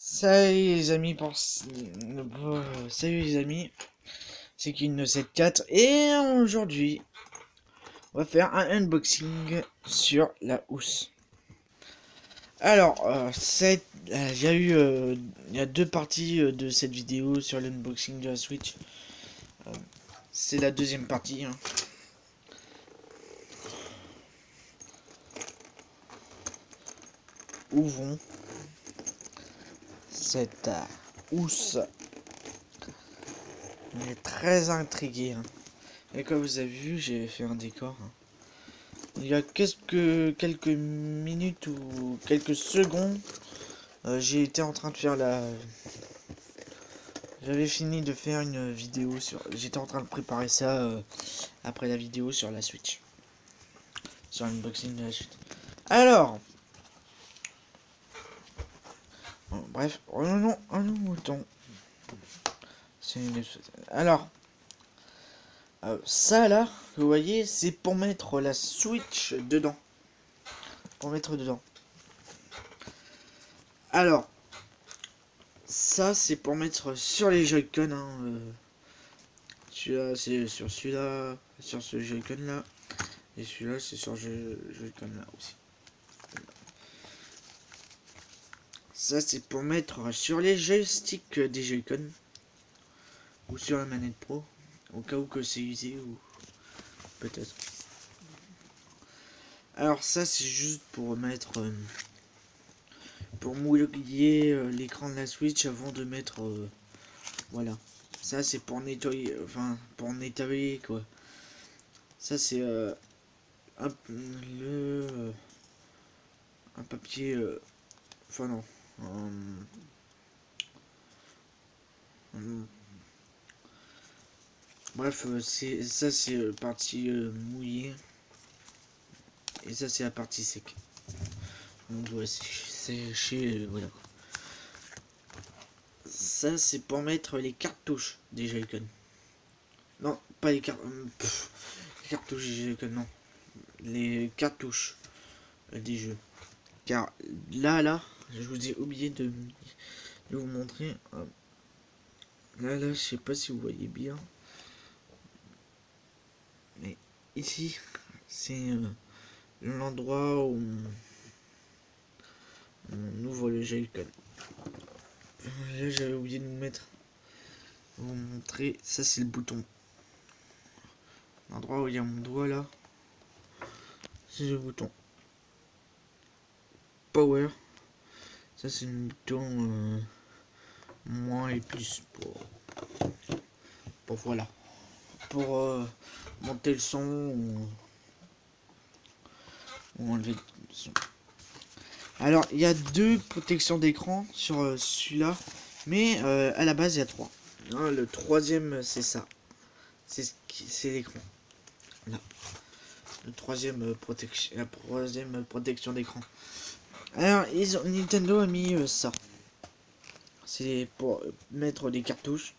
Salut les amis salut les amis, c'est Kin74 et aujourd'hui on va faire un unboxing sur la housse. Alors il y a deux parties de cette vidéo sur l'unboxing de la Switch. C'est la deuxième partie, hein. Ouvrons cette housse. On est très intrigué, hein. Et comme vous avez vu, j'ai fait un décor, hein. Il y a quelques minutes ou quelques secondes, j'ai été en train de faire j'avais fini de faire une vidéo sur... J'étais en train de préparer ça après la vidéo sur la Switch. Sur l'unboxing de la Switch. Alors... Bon, bref, oh non, mouton. Alors... ça là, vous voyez, c'est pour mettre la Switch dedans. Pour mettre dedans. Alors... Ça, c'est pour mettre sur les Joy-Con, hein, celui-là, c'est sur celui-là, sur ce Joy-Con là. Et celui-là, c'est sur ce Joy-Con là aussi. Ça, c'est pour mettre sur les joysticks des Joy-Con. Ou sur la manette Pro. Au cas où que c'est usé, ou peut-être. Alors ça, c'est juste pour mettre... pour mouiller l'écran de la Switch avant de mettre... voilà. Ça, c'est pour nettoyer... Enfin, pour nettoyer, quoi. Ça, c'est... un papier... enfin, non. Bref, ça c'est partie mouillée. Et ça c'est la partie sec. On doit sécher, voilà. Ça c'est pour mettre les cartouches des Joy-Con. Non, pas les cartouches des Joy-Con, non. Les cartouches des jeux. Car là, je vous ai oublié de vous montrer. Là, je sais pas si vous voyez bien. Mais ici, c'est l'endroit où on ouvre le Joy-Con. Là, j'avais oublié de vous montrer. Ça, c'est le bouton. L'endroit où il y a mon doigt là, c'est le bouton Power. Ça, c'est le bouton moins et plus pour voilà. Pour monter le son ou enlever le son. Alors, il y a deux protections d'écran sur celui-là, mais à la base, il y a trois. Le troisième, c'est ça. C'est l'écran. Là. La troisième protection d'écran. Alors, Nintendo a mis ça. C'est pour mettre des cartouches.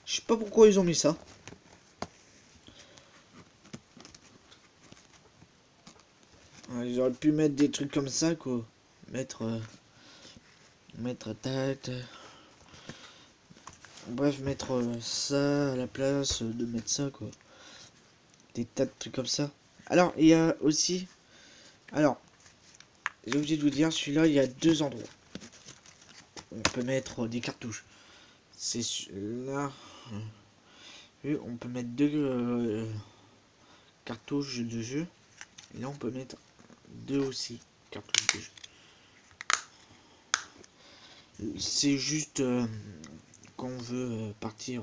Je sais pas pourquoi ils ont mis ça. Ils auraient pu mettre des trucs comme ça, quoi. Mettre tête. Bref, mettre ça à la place de mettre ça, quoi. Des tas de trucs comme ça. Alors, il y a aussi... Alors, j'ai oublié de vous dire, celui-là, il y a deux endroits. On peut mettre des cartouches. C'est là. On peut mettre deux cartouches de jeu. Et là, on peut mettre deux aussi cartouches de jeu. C'est juste quand on veut partir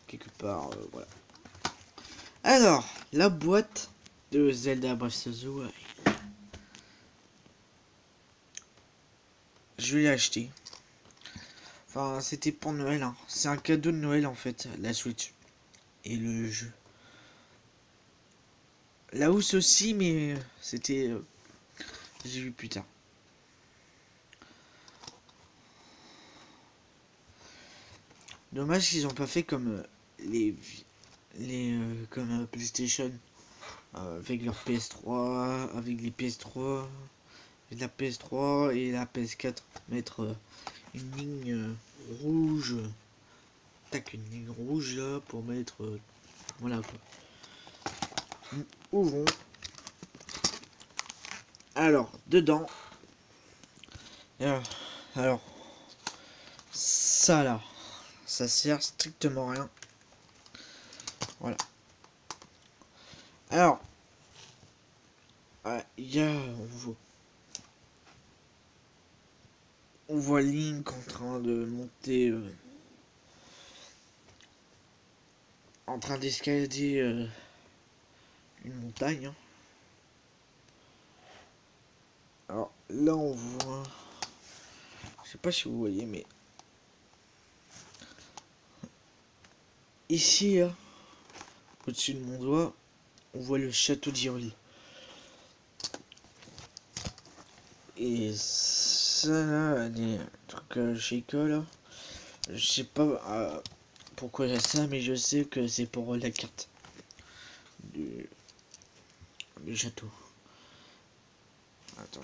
quelque part. Voilà. Alors, la boîte de Zelda Breath of the Wild. Je l'ai acheté. Enfin, c'était pour Noël, hein. C'est un cadeau de Noël en fait, la Switch. Et le jeu. La housse aussi, mais c'était... j'ai vu plus tard. Dommage qu'ils ont pas fait comme comme PlayStation. Avec leur PS3, avec les PS3, Et la PS3 et la PS4 mettre une ligne rouge. Tac, une ligne rouge là pour mettre voilà quoi. Nous ouvrons. Alors dedans. Alors ça là, ça sert strictement à rien. Voilà. Alors il y a on voit Link en train de monter en train d'escalader une montagne. Alors là on voit, je sais pas si vous voyez, mais ici là, au-dessus de mon doigt, on voit le château d'Hyrule. Et ça là, des trucs chez Ika là, je sais pas pourquoi il y a ça, mais je sais que c'est pour la carte du, du château. Attends.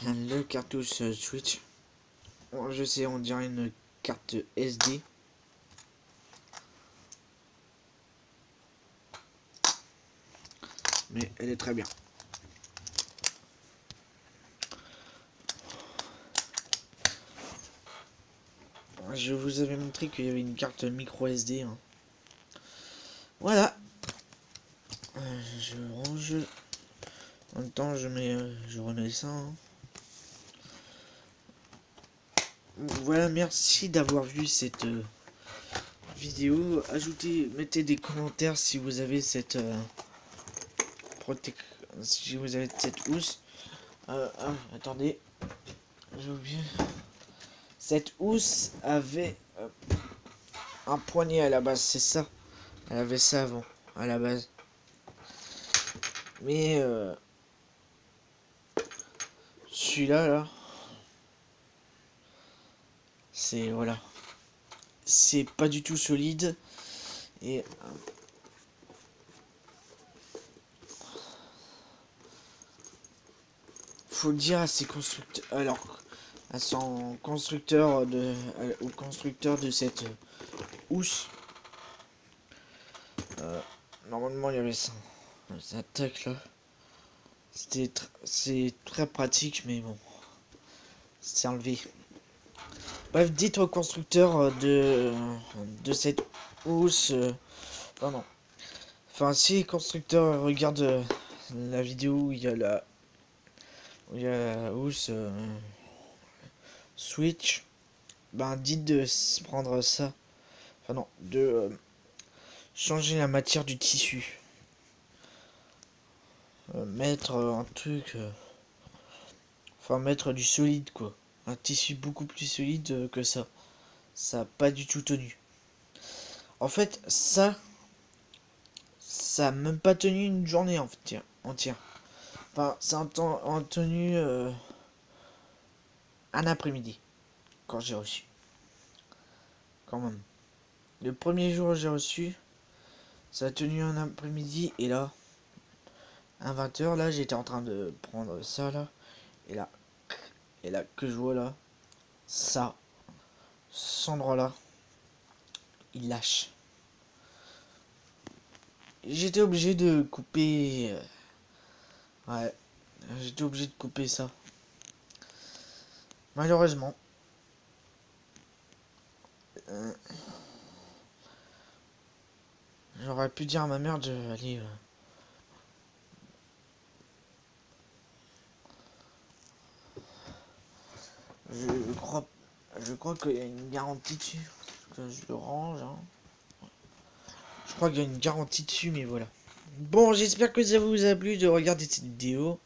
Le cartouche Switch. Bon, je sais, on dirait une carte SD. Mais elle est très bien. Je vous avais montré qu'il y avait une carte micro SD. Hein. Voilà. Je range. En même temps, je remets ça. Hein. Voilà, merci d'avoir vu cette vidéo. Ajoutez, mettez des commentaires si vous avez cette si vous avez cette housse. Attendez, j'ai oublié. Cette housse avait un poignet à la base, c'est ça. Elle avait ça avant, à la base. Mais celui-là, là, c'est voilà, c'est pas du tout solide et faut le dire à ses constructeurs, alors à son constructeur au constructeur de cette housse. Normalement, il y avait ça. Ça attaque là. C'est très pratique, mais bon, c'est enlevé. Bref, dites au constructeur de cette housse. Pardon. Enfin, si les constructeurs regardent la vidéo où il y a la housse Switch, ben dites de prendre ça. Enfin non, de changer la matière du tissu. Mettre un truc. Enfin, mettre du solide quoi. Un tissu beaucoup plus solide que ça. Ça n'a pas du tout tenu. En fait, ça a même pas tenu une journée entière. Enfin, ça a tenu un après-midi quand j'ai reçu. Quand même. Le premier jour où j'ai reçu, ça a tenu un après-midi et là, à 20h, là, j'étais en train de prendre ça là. Et là, que je vois là, ça, cet endroit-là, il lâche. J'étais obligé de couper. Ouais, j'étais obligé de couper ça. Malheureusement. J'aurais pu dire à ma mère de aller. Je crois qu'il y a une garantie dessus. Que je le range. Hein. Je crois qu'il y a une garantie dessus, mais voilà. Bon, j'espère que ça vous a plu de regarder cette vidéo.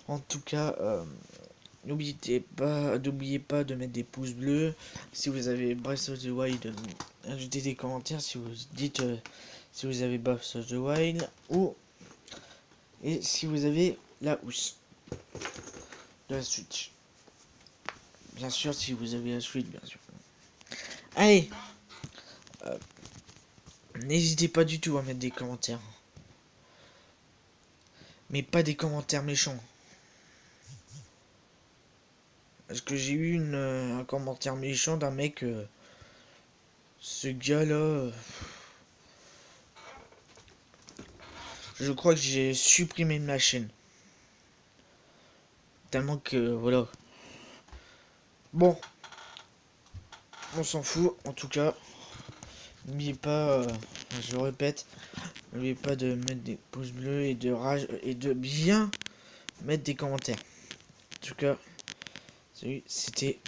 En tout cas, n'oubliez pas de mettre des pouces bleus. Si vous avez Breath of the Wild, ajoutez des commentaires si vous dites si vous avez Breath of the Wild ou et si vous avez la housse de la Switch. Bien sûr, si vous avez la Switch, bien sûr. Allez, n'hésitez pas du tout à mettre des commentaires. Mais pas des commentaires méchants. Parce que j'ai eu un commentaire méchant d'un mec. Ce gars-là. Je crois que j'ai supprimé de ma chaîne. Tellement que. Voilà. Bon. On s'en fout. En tout cas. N'oubliez pas. Je le répète. N'oubliez pas de mettre des pouces bleus et de rage. Et de bien mettre des commentaires. En tout cas. Salut. C'était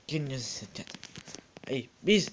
Ken 74. Allez. Bis.